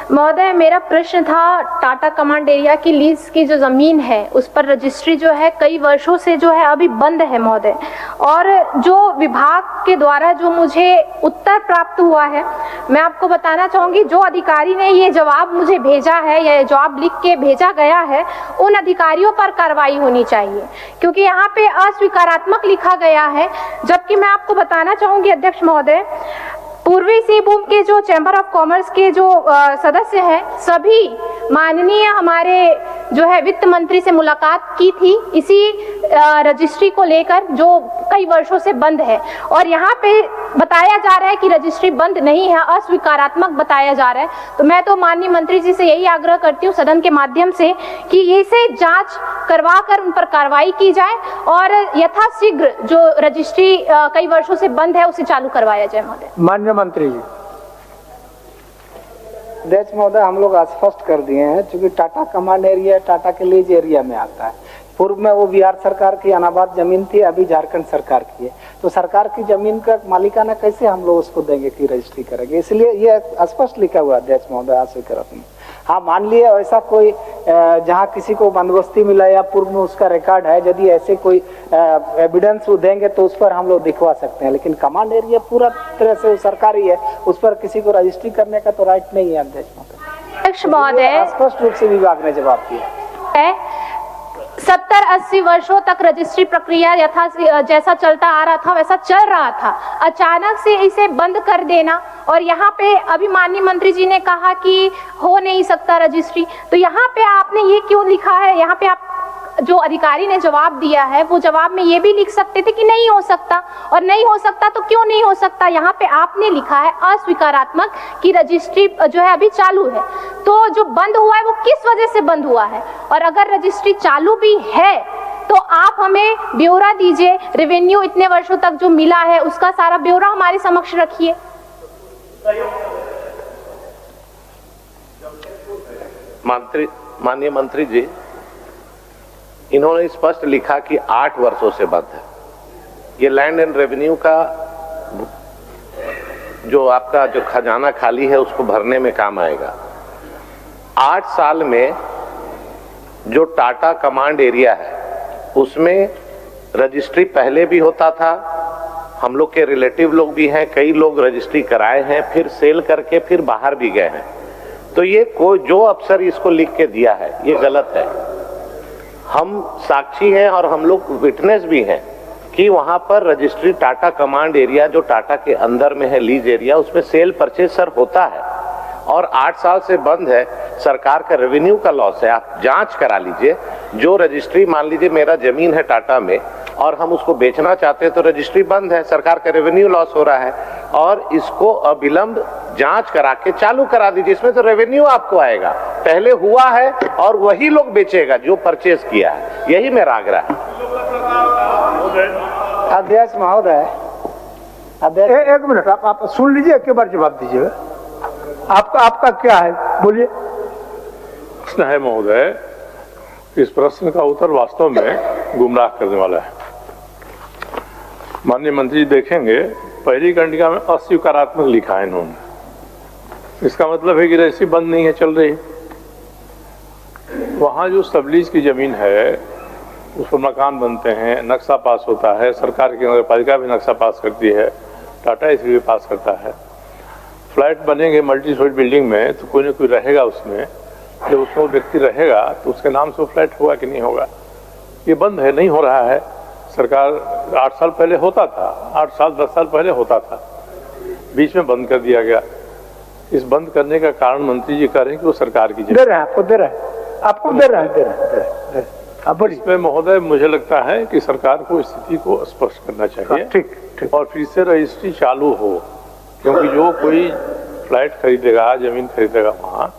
महोदय, मेरा प्रश्न था टाटा कमांड एरिया की लीज की जो ज़मीन है उस पर रजिस्ट्री जो है कई वर्षों से जो है अभी बंद है महोदय। और जो विभाग के द्वारा जो मुझे उत्तर प्राप्त हुआ है, मैं आपको बताना चाहूँगी, जो अधिकारी ने ये जवाब मुझे भेजा है या जवाब लिख के भेजा गया है, उन अधिकारियों पर कार्रवाई होनी चाहिए, क्योंकि यहाँ पे अस्वीकारात्मक लिखा गया है। जबकि मैं आपको बताना चाहूँगी अध्यक्ष महोदय, पूर्वी सिंहभूम के जो चैम्बर ऑफ कॉमर्स के जो सदस्य हैं, सभी माननीय हमारे जो है वित्त मंत्री से मुलाकात की थी इसी रजिस्ट्री को लेकर, जो कई वर्षों से बंद है। और यहाँ पे बताया जा रहा है कि रजिस्ट्री बंद नहीं है, अस्वीकारात्मक बताया जा रहा है। तो मैं तो माननीय मंत्री जी से यही आग्रह करती हूँ सदन के माध्यम से कि इसे जांच करवा कर उन पर कार्रवाई की जाए और यथाशीघ्र जो रजिस्ट्री कई वर्षों से बंद है उसे चालू करवाया जाए। महोदय, माननीय मंत्री जी। अध्यक्ष महोदय, हम लोग स्पष्ट कर दिए हैं, क्योंकि टाटा कमांड एरिया टाटा के लीज एरिया में आता है। पूर्व में वो बिहार सरकार की अनाबाद जमीन थी, अभी झारखंड सरकार की है। तो सरकार की जमीन का मालिकाना कैसे हम लोग उसको देंगे कि रजिस्ट्री करेंगे? इसलिए ये स्पष्ट लिखा हुआ अध्यक्ष महोदय अस्वीकारात्मक। हाँ, मान लिए ऐसा कोई जहाँ किसी को बंदोबस्ती मिला या पूर्व में उसका रिकॉर्ड है, यदि ऐसे कोई एविडेंस देंगे तो उस पर हम लोग दिखवा सकते हैं। लेकिन कमांड एरिया पूरा तरह से सरकारी है, उस पर किसी को रजिस्ट्री करने का तो राइट नहीं है अध्यक्ष महोदय। स्पष्ट रूप से विभाग ने जवाब दिया। 70-80 वर्षों तक रजिस्ट्री प्रक्रिया जैसा चलता आ रहा था वैसा चल रहा था। अचानक से इसे बंद कर देना, और यहाँ पे अभी माननीय मंत्री जी ने कहा कि हो नहीं सकता रजिस्ट्री, तो यहाँ पे आपने ये क्यों लिखा है? यहाँ पे आप जो अधिकारी ने जवाब दिया है वो जवाब में ये भी लिख सकते थे कि नहीं हो सकता, और नहीं हो सकता तो क्यों नहीं हो सकता? यहाँ पे आपने लिखा है अस्वीकारात्मक कि रजिस्ट्री जो है अभी चालू है। तो जो बंद हुआ है वो किस वजह से बंद हुआ है? और अगर रजिस्ट्री चालू भी है तो आप हमें ब्यौरा दीजिए, रेवेन्यू इतने वर्षों तक जो मिला है उसका सारा ब्यौरा हमारे समक्ष रखिए। माननीय मंत्री जी, इन्होंने स्पष्ट लिखा कि 8 वर्षों से बंद है। ये लैंड एंड रेवेन्यू का जो आपका जो खजाना खाली है उसको भरने में काम आएगा। 8 साल में जो टाटा कमांड एरिया है उसमें रजिस्ट्री पहले भी होता था, हम लोग के रिलेटिव लोग भी हैं, कई लोग रजिस्ट्री कराए हैं, फिर सेल करके फिर बाहर भी गए हैं। तो ये कोई जो अफसर इसको लिख के दिया है ये गलत है। हम साक्षी हैं और हम लोग विटनेस भी हैं कि वहां पर रजिस्ट्री टाटा कमांड एरिया जो टाटा के अंदर में है लीज एरिया, उसमें सेल परचेज सर होता है और 8 साल से बंद है। सरकार का रेवेन्यू का लॉस है, आप जांच करा लीजिए। जो रजिस्ट्री, मान लीजिए मेरा जमीन है टाटा में और हम उसको बेचना चाहते हैं तो रजिस्ट्री बंद है, सरकार का रेवेन्यू लॉस हो रहा है, और इसको अविलंब जांच करा के चालू करा दीजिए। इसमें तो रेवेन्यू आपको आएगा, पहले हुआ है और वही लोग बेचेगा जो परचेज किया है। यही मेरा आग्रह है। अध्यक्ष महोदय, एक मिनट, आप सुन लीजिए, एक बार जवाब दीजिएगा। आपका क्या है, बोलिए। प्रश्न है महोदय, इस प्रश्न का उत्तर वास्तव में गुमराह करने वाला है। माननीय मंत्री जी देखेंगे, पहली कंडिका में अस्वीकारात्मक लिखा है इन्होंने। इसका मतलब है कि रजिस्ट्री बंद नहीं है, चल रही है। वहाँ जो सबलीज की जमीन है उस पर मकान बनते हैं, नक्शा पास होता है, सरकार की नगर पालिका भी नक्शा पास करती है, टाटा इसलिए भी पास करता है। फ्लैट बनेंगे मल्टी स्टोरी बिल्डिंग में तो कोई ना कोई रहेगा उसमें, जब उसमें वो व्यक्ति रहेगा तो उसके नाम से वो फ्लैट होगा कि नहीं होगा। ये बंद है, नहीं हो रहा है। सरकार 8 साल पहले होता था, 8 साल 10 साल पहले होता था, बीच में बंद कर दिया गया। इस बंद करने का कारण मंत्री जी कह रहे हैं कि वो सरकार की दे रहे हैं, आपको दे रहे हैं। इसमें महोदय मुझे लगता है कि सरकार को स्थिति को स्पष्ट करना चाहिए। ठीक। और फिर से रजिस्ट्री चालू हो, क्योंकि जो कोई फ्लैट खरीदेगा, जमीन खरीदेगा, वहाँ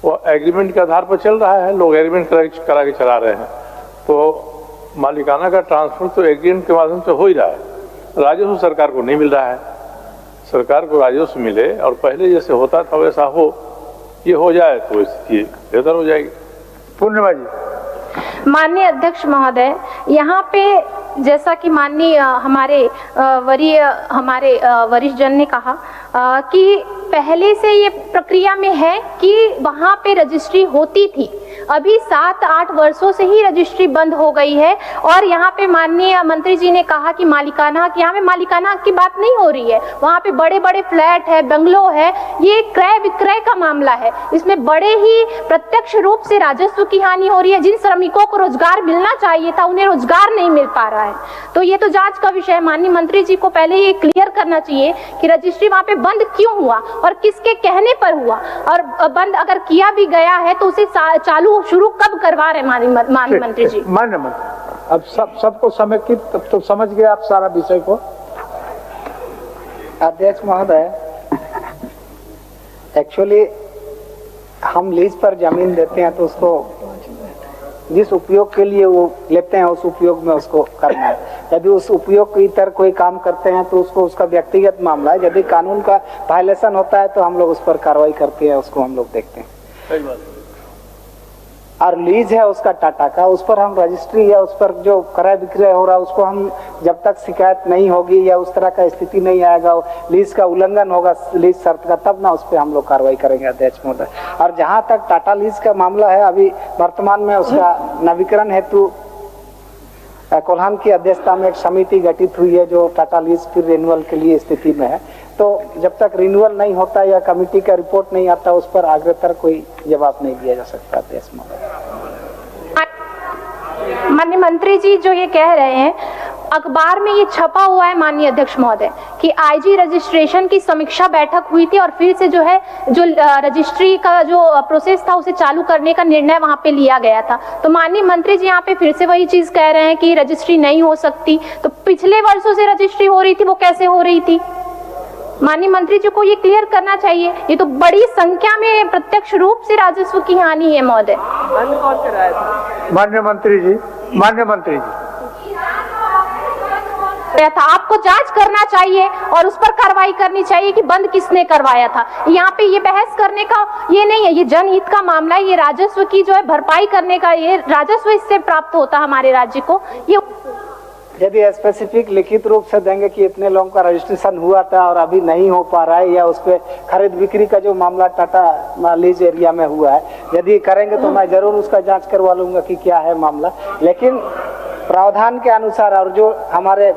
वो एग्रीमेंट के आधार पर चल रहा है, लोग एग्रीमेंट करा के चला रहे हैं। तो मालिकाना का ट्रांसफर तो एग्रीमेंट के माध्यम से हो ही रहा है। राजस्व सरकार को नहीं मिल रहा है, सरकार को राजस्व मिले और पहले जैसे होता था वैसा हो, ये हो जाए तो स्थिति बेहतर हो जाएगी। पूर्णिमा जी। माननीय अध्यक्ष महोदय, यहाँ पे जैसा कि माननीय हमारे वरिष्ठ जन ने कहा कि पहले से ये प्रक्रिया में है कि वहाँ पे रजिस्ट्री होती थी। अभी 7-8 वर्षों से ही रजिस्ट्री बंद हो गई है। और यहाँ पे माननीय मंत्री जी ने कहा कि मालिकाना हक, यहाँ पे मालिकाना हक की बात नहीं हो रही है। वहाँ पे बड़े बड़े फ्लैट है, बंगलो है, ये क्रय विक्रय का मामला है। इसमें बड़े ही प्रत्यक्ष रूप से राजस्व की हानि हो रही है। जिन श्रमिकों को रोजगार मिलना चाहिए था उन्हें रोजगार नहीं मिल पा रहा है। तो ये तो जांच का विषय है। माननीय मंत्री जी को पहले ये क्लियर करना चाहिए कि रजिस्ट्री वहाँ पे बंद क्यों हुआ और किसके कहने पर हुआ, और बंद अगर किया भी गया है तो उसे चालू शुरू कब करवा रहे माननीय मंत्री जी। मान्य मंत्री, अब सबको समेकित तब तो समझ गए आप सारा विषय को। अध्यक्ष महोदय, एक्चुअली हम लीज पर जमीन देते हैं तो उसको जिस उपयोग के लिए वो लेते हैं उस उपयोग में उसको करना है। यदि उस उपयोग की इतर कोई काम करते हैं तो उसको उसका व्यक्तिगत मामला है। यदि कानून का वायलेशन होता है तो हम लोग उस पर कार्रवाई करते हैं, उसको हम लोग देखते हैं। और लीज है उसका टाटा का, उस पर हम रजिस्ट्री या उस पर जो क्रय विक्रय हो रहा है उसको हम जब तक शिकायत नहीं होगी या उस तरह का स्थिति नहीं आएगा, लीज का उल्लंघन होगा लीज शर्त का, तब ना उस पर हम लोग कार्रवाई करेंगे अध्यक्ष महोदय। और जहां तक टाटा लीज का मामला है, अभी वर्तमान में उसका नवीकरण हेतु कोल्हान की अध्यक्षता में एक समिति गठित हुई है जो टाटा लीज फिर रिन्यूअल के लिए स्थिति में है। तो जब तक रिन्यूअल नहीं होता या कमेटी का रिपोर्ट नहीं आता उस पर अग्रतर कोई जवाब नहीं दिया जा सकता अध्यक्ष महोदय। माननीय मंत्री जी जो ये कह रहे हैं, अखबार में ये छपा हुआ है माननीय अध्यक्ष महोदय कि आईजी रजिस्ट्रेशन की समीक्षा बैठक हुई थी और फिर से जो है जो रजिस्ट्री का जो प्रोसेस था उसे चालू करने का निर्णय वहां पे लिया गया था। तो माननीय मंत्री जी यहाँ पे फिर से वही चीज कह रहे हैं कि रजिस्ट्री नहीं हो सकती। तो पिछले वर्षों से रजिस्ट्री हो रही थी, वो कैसे हो रही थी? माननीय मंत्री जी को ये क्लियर करना चाहिए। ये तो बड़ी संख्या में प्रत्यक्ष रूप से राजस्व की हानि है महोदय। माननीय मंत्री जी, माननीय मंत्री जी, था आपको जांच करना चाहिए और उस पर कार्रवाई करनी चाहिए कि बंद किसने करवाया था। यहाँ पे ये बहस करने का ये नहीं है, ये जनहित का मामला है। ये राजस्व की जो है भरपाई करने का, ये राजस्व इससे प्राप्त होता हमारे राज्य को। ये यदि स्पेसिफिक लिखित रूप से देंगे कि इतने लोगों का रजिस्ट्रेशन हुआ था और अभी नहीं हो पा रहा है, या उस पर खरीद बिक्री का जो मामला टाटा लीज एरिया में हुआ है, यदि करेंगे तो मैं जरूर उसका जांच करवा लूंगा कि क्या है मामला। लेकिन प्रावधान के अनुसार और जो हमारे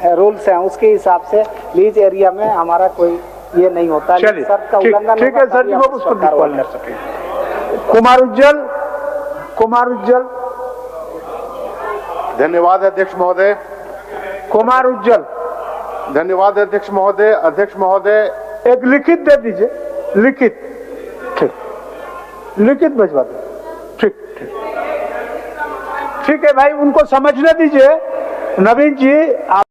रूल्स हैं उसके हिसाब से लीज एरिया में हमारा कोई ये नहीं होता। चलिए, ठीक है सर जी, वो उसको कार्रवाई कर सकें। कुमार उज्जवल। धन्यवाद अध्यक्ष महोदय। कुमार उज्जवल। धन्यवाद अध्यक्ष महोदय। अध्यक्ष महोदय, एक लिखित दे दीजिए, लिखित। ठीक, लिखित भिजवा दो। ठीक ठीक ठीक है भाई, उनको समझने दीजिए। नवीन जी आप